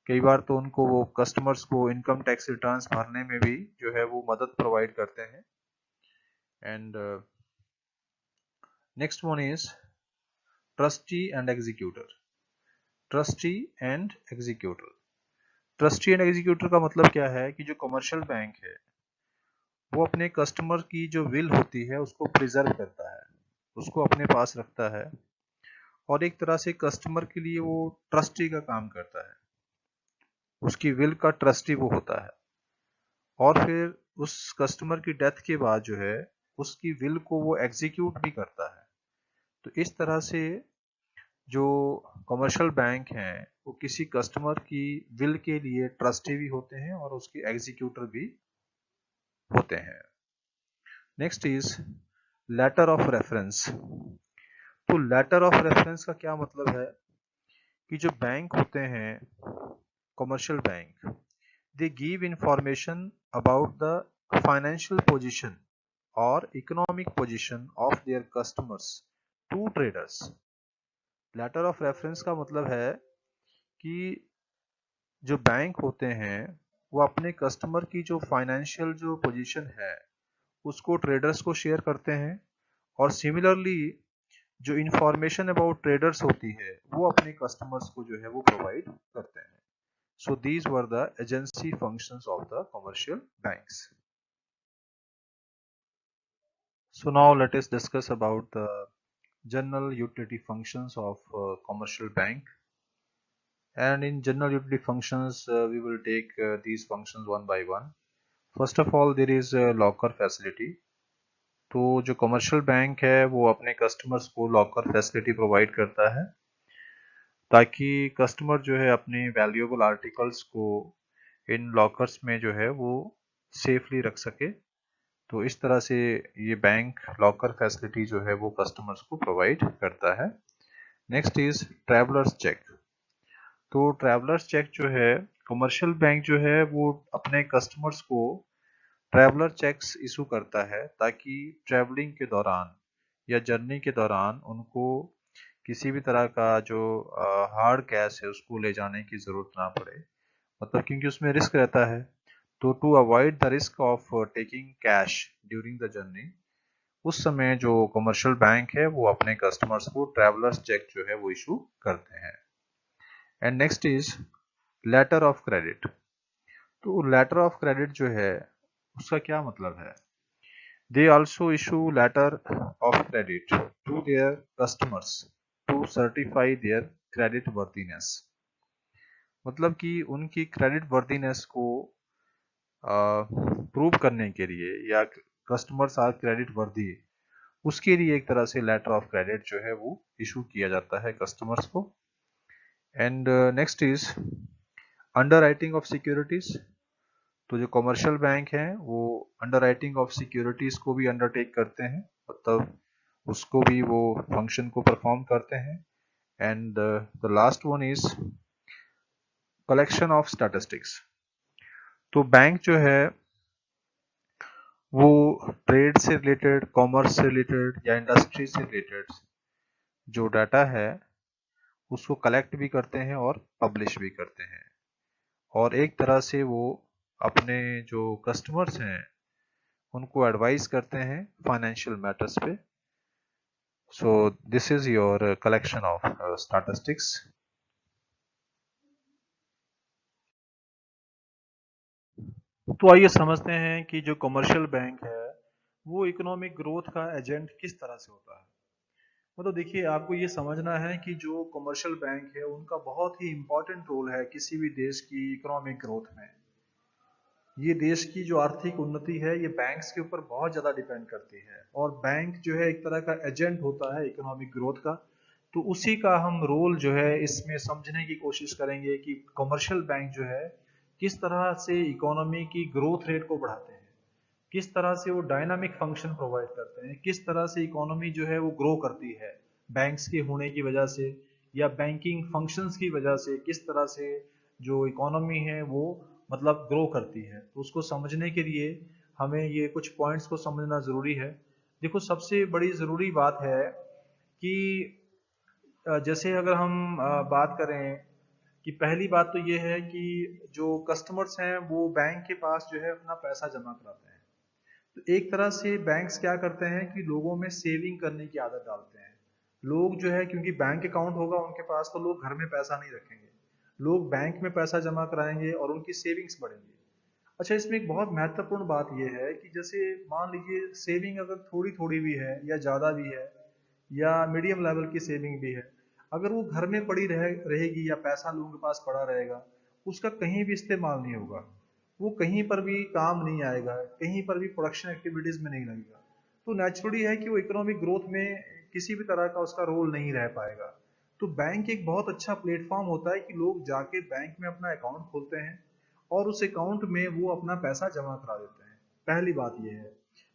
कई बार तो उनको वो कस्टमर्स को इनकम टैक्स रिटर्न्स भरने में भी जो है वो मदद प्रोवाइड करते हैं। And next one is trustee and executor. Trustee and executor, trustee and executor का मतलब क्या है कि जो कमर्शियल बैंक है वो अपने कस्टमर की जो विल होती है उसको प्रिजर्व करता है, उसको अपने पास रखता है, और एक तरह से कस्टमर के लिए वो ट्रस्टी का काम करता है, उसकी विल का ट्रस्टी वो होता है। और फिर उस कस्टमर की डेथ के बाद जो है उसकी विल को वो एग्जीक्यूट भी करता है। तो इस तरह से जो कमर्शियल बैंक हैं वो किसी कस्टमर की विल के लिए ट्रस्टी भी होते हैं और उसके एग्जीक्यूटर भी होते हैं। Next is letter of reference. तो लेटर ऑफ रेफरेंस का क्या मतलब है कि जो बैंक होते हैं commercial bank, they give information about the financial position or economic position of their customers to traders। Letter of reference का मतलब है कि जो बैंक होते हैं वो अपने कस्टमर की जो फाइनेंशियल जो पोजीशन है उसको ट्रेडर्स को शेयर करते हैं, और सिमिलरली जो इंफॉर्मेशन अबाउट ट्रेडर्स होती है वो अपने कस्टमर्स को जो है वो प्रोवाइड करते हैं। So these were the agency functions of the commercial banks. So now let us discuss about the general utility functions of commercial bank. And in general utility functions, we will take these functions one by one. First of all, there is a locker facility. तो जो कमर्शियल बैंक है वो अपने कस्टमर्स को लॉकर फैसिलिटी प्रोवाइड करता है ताकि कस्टमर जो है अपनी वैल्यूएबल आर्टिकल्स को इन लॉकर्स में जो है वो सेफली रख सके। तो इस तरह से ये बैंक लॉकर फैसिलिटी जो है वो कस्टमर्स को प्रोवाइड करता है। Next is travellers cheque. तो ट्रैवलर्स चेक जो है कमर्शियल बैंक जो है वो अपने कस्टमर्स को ट्रैवलर चेक्स इशू करता है ताकि ट्रैवलिंग के दौरान या जर्नी के दौरान उनको किसी भी तरह का जो हार्ड कैश है उसको ले जाने की जरूरत ना पड़े, मतलब क्योंकि उसमें रिस्क रहता है। तो to avoid the risk of taking cash during the journey, उस समय जो कमर्शियल बैंक है वो अपने कस्टमर्स को ट्रैवलर्स चेक जो है वो इशू करते हैं। And next is letter of credit. तो लेटर ऑफ क्रेडिट जो है उसका क्या मतलब है? They also issue letter of credit to their customers to certify their creditworthiness. मतलब कि उनकी क्रेडिट वर्दीनेस को प्रूव करने के लिए या कस्टमर्स आर क्रेडिट वर्दी, उसके लिए एक तरह से लेटर ऑफ क्रेडिट जो है वो इशू किया जाता है कस्टमर्स को। And next is underwriting of securities. तो जो कमर्शियल बैंक हैं वो अंडरराइटिंग ऑफ सिक्योरिटीज को भी अंडरटेक करते हैं, मतलब उसको भी वो फंक्शन को परफॉर्म करते हैं। And the last one is collection of statistics. तो बैंक जो है वो ट्रेड से रिलेटेड, कॉमर्स से रिलेटेड या इंडस्ट्री से रिलेटेड जो डाटा है उसको कलेक्ट भी करते हैं और पब्लिश भी करते हैं, और एक तरह से वो अपने जो कस्टमर्स हैं उनको एडवाइस करते हैं फाइनेंशियल मैटर्स पे। सो this is your collection of statistics. तो आइए समझते हैं कि जो कमर्शियल बैंक है वो इकोनॉमिक ग्रोथ का एजेंट किस तरह से होता है। मतलब देखिए, आपको ये समझना है कि जो कमर्शियल बैंक है उनका बहुत ही इंपॉर्टेंट रोल है किसी भी देश की इकोनॉमिक ग्रोथ में। ये देश की जो आर्थिक उन्नति है ये बैंक्स के ऊपर बहुत ज़्यादा डिपेंड करती है, और बैंक जो है एक तरह का एजेंट होता है इकोनॉमिक ग्रोथ का। तो उसी का हम रोल जो है इसमें समझने की कोशिश करेंगे कि कमर्शियल बैंक जो है किस तरह से इकोनॉमी की ग्रोथ रेट को बढ़ाते हैं, किस तरह से वो डायनामिक फंक्शन प्रोवाइड करते हैं, किस तरह से इकोनॉमी जो है वो ग्रो करती है बैंक्स के होने की वजह से, या बैंकिंग फंक्शंस की वजह से किस तरह से जो इकोनॉमी है वो मतलब ग्रो करती है। तो उसको समझने के लिए हमें ये कुछ पॉइंट्स को समझना ज़रूरी है। देखो, सबसे बड़ी ज़रूरी बात है कि जैसे अगर हम बात करें कि पहली बात तो ये है कि जो कस्टमर्स हैं वो बैंक के पास जो है अपना पैसा जमा कराते हैं। तो एक तरह से बैंक्स क्या करते हैं कि लोगों में सेविंग करने की आदत डालते हैं। लोग जो है, क्योंकि बैंक अकाउंट होगा उनके पास, तो लोग घर में पैसा नहीं रखेंगे, लोग बैंक में पैसा जमा कराएंगे और उनकी सेविंग्स बढ़ेंगी। अच्छा, इसमें एक बहुत महत्वपूर्ण बात यह है कि जैसे मान लीजिए सेविंग अगर थोड़ी थोड़ी भी है या ज़्यादा भी है या मीडियम लेवल की सेविंग भी है, अगर वो घर में पड़ी रहेगी या पैसा लोगों के पास पड़ा रहेगा, उसका कहीं भी इस्तेमाल नहीं होगा, वो कहीं पर भी काम नहीं आएगा, कहीं पर भी प्रोडक्शन एक्टिविटीज में नहीं लगेगा। तो नेचुरली है कि वो इकोनॉमिक ग्रोथ में किसी भी तरह का उसका रोल नहीं रह पाएगा। तो बैंक एक बहुत अच्छा प्लेटफॉर्म होता है कि लोग जाके बैंक में अपना अकाउंट खोलते हैं और उस अकाउंट में वो अपना पैसा जमा करा देते हैं। पहली बात ये है,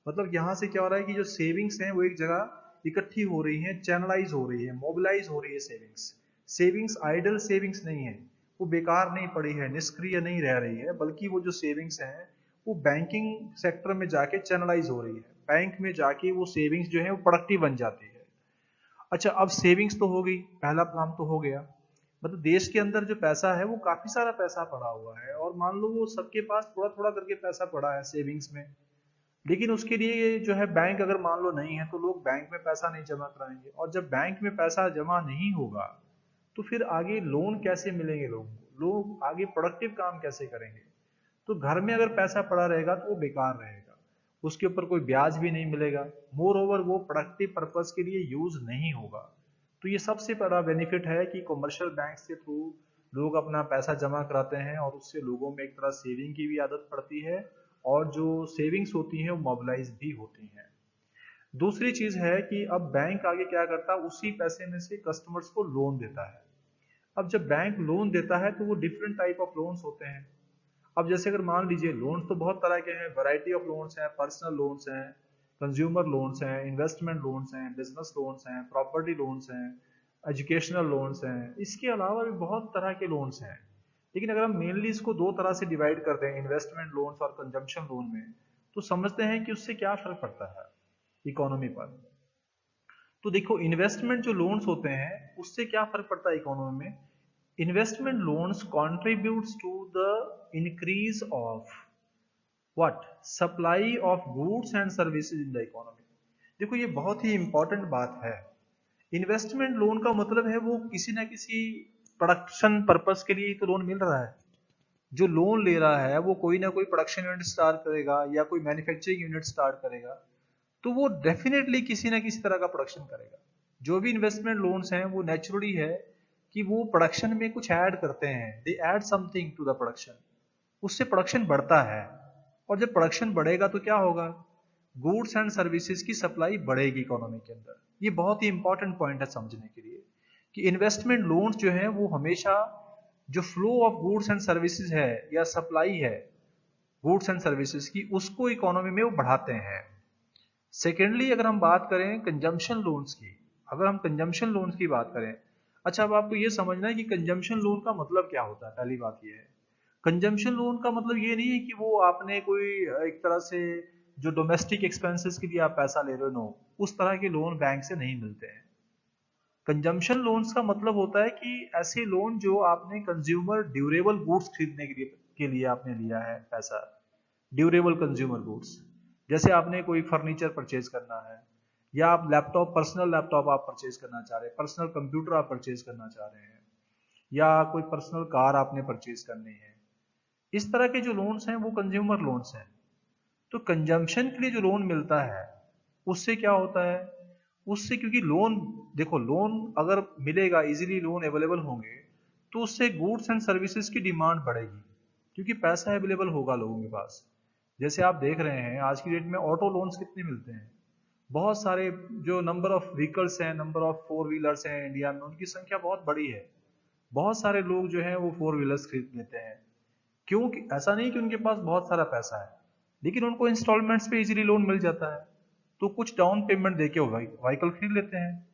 मतलब यहाँ से क्या हो रहा है कि जो सेविंग्स हैं वो एक जगह इकट्ठी हो रही हैं, चैनलाइज हो रही है, मोबिलाइज हो रही है। सेविंग्स सेविंग्स आइडल सेविंग्स नहीं है, वो बेकार नहीं पड़ी है, निष्क्रिय नहीं रह रही है, बल्कि वो जो सेविंग्स हैं वो बैंकिंग सेक्टर में जाके चैनलाइज हो रही है। बैंक में जाके वो सेविंग्स जो है वो प्रोडक्टिव बन जाती है। अच्छा, अब सेविंग्स तो हो गई, पहला काम तो हो गया। मतलब देश के अंदर जो पैसा है वो काफी सारा पैसा पड़ा हुआ है, और मान लो वो सबके पास थोड़ा थोड़ा करके पैसा पड़ा है सेविंग्स में। लेकिन उसके लिए जो है बैंक अगर मान लो नहीं है तो लोग बैंक में पैसा नहीं जमा कराएंगे, और जब बैंक में पैसा जमा नहीं होगा तो फिर आगे लोन कैसे मिलेंगे लोगों को, लोग आगे प्रोडक्टिव काम कैसे करेंगे। तो घर में अगर पैसा पड़ा रहेगा तो वो बेकार रहेगा, उसके ऊपर कोई ब्याज भी नहीं मिलेगा, मोर ओवर वो प्रोडक्टिव पर्पज के लिए यूज नहीं होगा। तो ये सबसे बड़ा बेनिफिट है कि कमर्शियल बैंक के थ्रू लोग अपना पैसा जमा कराते हैं, और उससे लोगों में एक तरह सेविंग की भी आदत पड़ती है, और जो सेविंग्स होती हैं वो मोबिलाइज भी होती हैं। दूसरी चीज है कि अब बैंक आगे क्या करता है, उसी पैसे में से कस्टमर्स को लोन देता है। अब जब बैंक लोन देता है तो वो डिफरेंट टाइप ऑफ लोन्स होते हैं। अब जैसे अगर मान लीजिए, लोन्स तो बहुत तरह के हैं, वैरायटी ऑफ लोन्स हैं, पर्सनल लोन्स हैं, कंज्यूमर लोन्स हैं, इन्वेस्टमेंट लोन्स हैं, बिजनेस लोन्स हैं, प्रॉपर्टी लोन्स हैं, एजुकेशनल लोन्स हैं, इसके अलावा भी बहुत तरह के लोन्स हैं। लेकिन अगर हम मेनली इसको दो तरह से डिवाइड कर दें, इन्वेस्टमेंट लोन्स और कंजम्पशन लोन में, तो समझते हैं कि उससे क्या फर्क पड़ता है इकोनॉमी पर। तो देखो, इन्वेस्टमेंट जो लोन्स होते हैं उससे क्या फर्क पड़ता है इकोनॉमी में। Investment loans contributes to the increase of what supply of goods and services in the economy। देखो, ये बहुत ही इंपॉर्टेंट बात है। इन्वेस्टमेंट लोन का मतलब है वो किसी ना किसी प्रोडक्शन पर्पस के लिए तो लोन मिल रहा है। जो लोन ले रहा है वो कोई ना कोई प्रोडक्शन यूनिट स्टार्ट करेगा या कोई मैन्युफैक्चरिंग यूनिट स्टार्ट करेगा, तो वो डेफिनेटली किसी ना किसी तरह का प्रोडक्शन करेगा। जो भी इन्वेस्टमेंट लोन्स हैं वो नेचुरली है कि वो प्रोडक्शन में कुछ ऐड करते हैं, they add something to the production, उससे प्रोडक्शन बढ़ता है। और जब प्रोडक्शन बढ़ेगा तो क्या होगा, गुड्स एंड सर्विसेज की सप्लाई बढ़ेगी इकोनॉमी के अंदर। ये बहुत ही इंपॉर्टेंट पॉइंट है समझने के लिए कि इन्वेस्टमेंट लोन्स जो है वो हमेशा जो flow of goods and services है या सप्लाई है गुड्स एंड सर्विसेज की, उसको इकोनॉमी में वो बढ़ाते हैं। सेकेंडली, अगर हम बात करें कंजम्पशन लोन्स की, अगर हम कंजम्पशन लोन्स की बात करें, अच्छा, अब आपको ये समझना है कि कंजम्पशन लोन का मतलब क्या होता है। पहली बात ये है, कंजम्पशन लोन का मतलब ये नहीं है कि वो आपने कोई एक तरह से जो डोमेस्टिक एक्सपेंसेस के लिए आप पैसा ले रहे हो, नो, उस तरह के लोन बैंक से नहीं मिलते हैं। कंजम्पशन लोन्स का मतलब होता है कि ऐसे लोन जो आपने कंज्यूमर ड्यूरेबल गुड्स खरीदने के लिए आपने लिया है पैसा। ड्यूरेबल कंज्यूमर गुड्स, जैसे आपने कोई फर्नीचर परचेज करना है, या आप लैपटॉप, पर्सनल लैपटॉप आप परचेज करना चाह रहे हैं, पर्सनल कंप्यूटर आप परचेज करना चाह रहे हैं, या कोई पर्सनल कार आपने परचेज करनी है। इस तरह के जो लोन्स हैं वो कंज्यूमर लोन्स हैं। तो कंजम्पशन के लिए जो लोन मिलता है, उससे क्या होता है, उससे, क्योंकि लोन, देखो, लोन अगर मिलेगा, इजीली लोन अवेलेबल होंगे, तो उससे गुड्स एंड सर्विसेज की डिमांड बढ़ेगी, क्योंकि पैसा अवेलेबल होगा लोगों के पास। जैसे आप देख रहे हैं आज की डेट में ऑटो लोन्स कितने मिलते हैं। बहुत सारे जो नंबर ऑफ व्हीकल्स हैं, नंबर ऑफ फोर व्हीलर्स हैं इंडिया में, उनकी संख्या बहुत बड़ी है। बहुत सारे लोग जो हैं वो फोर व्हीलर्स खरीद लेते हैं। क्योंकि ऐसा नहीं कि उनके पास बहुत सारा पैसा है, लेकिन उनको इंस्टॉलमेंट्स पे इजीली लोन मिल जाता है, तो कुछ डाउन पेमेंट देके वो व्हीकल खरीद लेते हैं।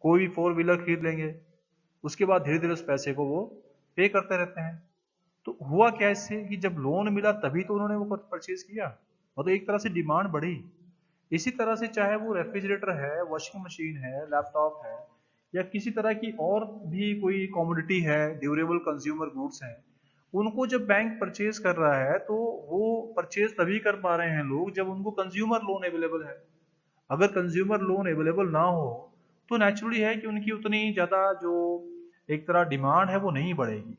कोई भी फोर व्हीलर खरीद लेंगे, उसके बाद धीरे धीरे उस पैसे को वो पे करते रहते हैं। तो हुआ क्या इससे कि जब लोन मिला तभी तो उन्होंने वो परचेज किया, और तो एक तरह से डिमांड बढ़ी। इसी तरह से चाहे वो रेफ्रिजरेटर है, वॉशिंग मशीन है, लैपटॉप है, या किसी तरह की और भी कोई कमोडिटी है, ड्यूरेबल कंज्यूमर गुड्स हैं, उनको जब बैंक परचेज कर रहा है तो वो परचेज तभी कर पा रहे हैं लोग जब उनको कंज्यूमर लोन अवेलेबल है। अगर कंज्यूमर लोन अवेलेबल ना हो तो नेचुरली है कि उनकी उतनी ज्यादा जो एक तरह डिमांड है वो नहीं बढ़ेगी।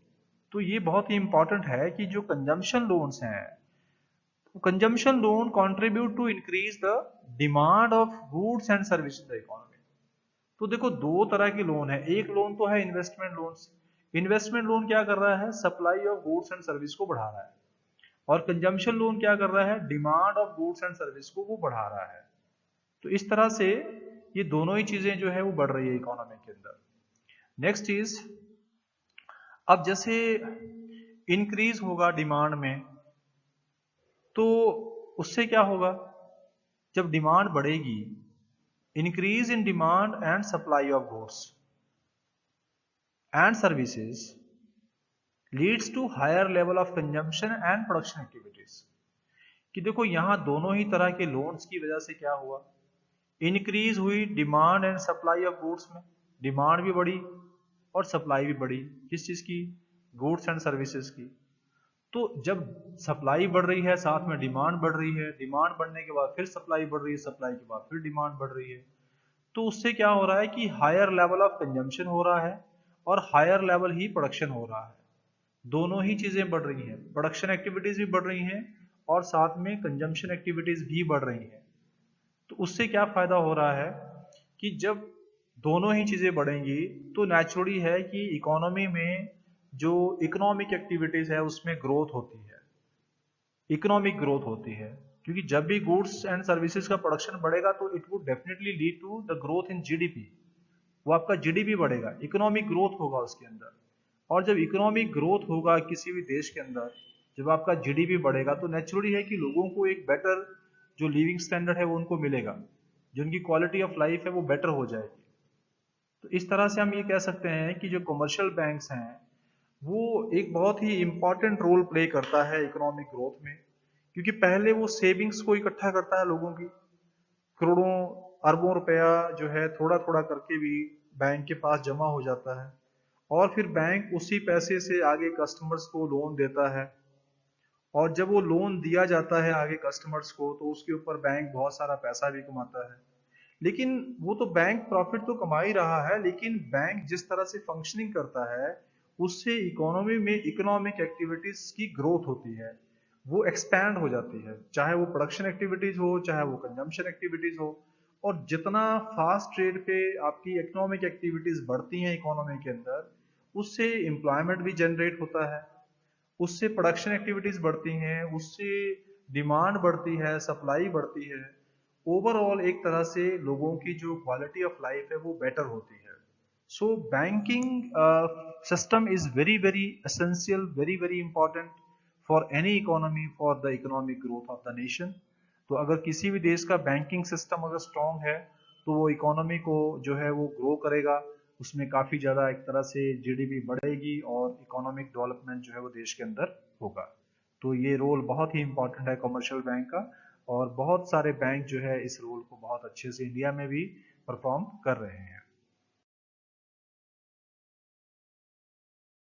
तो ये बहुत ही इंपॉर्टेंट है कि जो कंजम्पशन लोन्स हैं, consumption loan contribute to increase the demand of goods and service in the economy. तो देखो, दो तरह के लोन है। एक लोन तो है इन्वेस्टमेंट लोन्स। इन्वेस्टमेंट लोन क्या कर रहा है, supply of goods and service को बढ़ा रहा है। और कंजम्पशन लोन क्या कर रहा है, demand of goods and service को वो बढ़ा रहा है। तो इस तरह से ये दोनों ही चीजें जो है वो बढ़ रही है इकोनॉमी के अंदर। नेक्स्ट चीज, अब जैसे इंक्रीज होगा डिमांड में, तो उससे क्या होगा, जब डिमांड बढ़ेगी, increase in demand and supply of goods and services leads to higher level of consumption and production activities. कि देखो, यहां दोनों ही तरह के लोन्स की वजह से क्या हुआ, इंक्रीज हुई demand and supply of goods में, डिमांड भी बढ़ी और सप्लाई भी बढ़ी। किस चीज की, गुड्स एंड सर्विसेज की। तो जब सप्लाई बढ़ रही है, साथ में डिमांड बढ़ रही है, डिमांड बढ़ने के बाद फिर सप्लाई बढ़ रही है, सप्लाई के बाद फिर डिमांड बढ़ रही है, तो उससे क्या हो रहा है कि हायर लेवल ऑफ कंजम्पशन हो रहा है और हायर लेवल ही प्रोडक्शन हो रहा है। दोनों ही चीजें बढ़ रही हैं, प्रोडक्शन एक्टिविटीज भी बढ़ रही हैं और साथ में कंजम्पशन एक्टिविटीज भी बढ़ रही हैं। तो उससे क्या फायदा हो रहा है कि जब दोनों ही चीजें बढ़ेंगी तो नेचुरली है कि इकोनॉमी में जो इकोनॉमिक एक्टिविटीज है उसमें ग्रोथ होती है, इकोनॉमिक ग्रोथ होती है। क्योंकि जब भी गुड्स एंड सर्विसेज का प्रोडक्शन बढ़ेगा तो it would definitely lead to the growth in GDP. वो आपका जीडीपी बढ़ेगा, इकोनॉमिक ग्रोथ होगा उसके अंदर। और जब इकोनॉमिक ग्रोथ होगा किसी भी देश के अंदर, जब आपका जीडीपी बढ़ेगा, तो नेचुरली है कि लोगों को एक बेटर जो लिविंग स्टैंडर्ड है वो उनको मिलेगा, जो उनकी क्वालिटी ऑफ लाइफ है वो बेटर हो जाएगी। तो इस तरह से हम ये कह सकते हैं कि जो कमर्शियल बैंक्स हैं वो एक बहुत ही इंपॉर्टेंट रोल प्ले करता है इकोनॉमिक ग्रोथ में। क्योंकि पहले वो सेविंग्स को इकट्ठा करता है लोगों की, करोड़ों अरबों रुपया जो है थोड़ा थोड़ा करके भी बैंक के पास जमा हो जाता है, और फिर बैंक उसी पैसे से आगे कस्टमर्स को लोन देता है। और जब वो लोन दिया जाता है आगे कस्टमर्स को, तो उसके ऊपर बैंक बहुत सारा पैसा भी कमाता है। लेकिन वो तो बैंक प्रॉफिट तो कमा ही रहा है, लेकिन बैंक जिस तरह से फंक्शनिंग करता है उससे इकोनॉमी में इकोनॉमिक एक्टिविटीज की ग्रोथ होती है, वो एक्सपैंड हो जाती है, चाहे वो प्रोडक्शन एक्टिविटीज हो, चाहे वो कंजम्पशन एक्टिविटीज हो। और जितना फास्ट रेट पे आपकी इकोनॉमिक एक्टिविटीज बढ़ती हैं इकोनॉमी के अंदर, उससे एम्प्लॉयमेंट भी जनरेट होता है, उससे प्रोडक्शन एक्टिविटीज बढ़ती हैं, उससे डिमांड बढ़ती है, सप्लाई बढ़ती है। ओवरऑल एक तरह से लोगों की जो क्वालिटी ऑफ लाइफ है वो बेटर होती है। सो banking system is very very essential, very very important for any economy, for the economic growth of the nation. तो अगर किसी भी देश का बैंकिंग सिस्टम अगर स्ट्रांग है तो वो इकोनॉमी को जो है वो ग्रो करेगा, उसमें काफ़ी ज़्यादा एक तरह से जीडीपी बढ़ेगी और इकोनॉमिक डेवलपमेंट जो है वो देश के अंदर होगा। तो ये रोल बहुत ही इम्पोर्टेंट है कमर्शियल बैंक का, और बहुत सारे बैंक जो है इस रोल को बहुत अच्छे से इंडिया में भी परफॉर्म कर रहे हैं।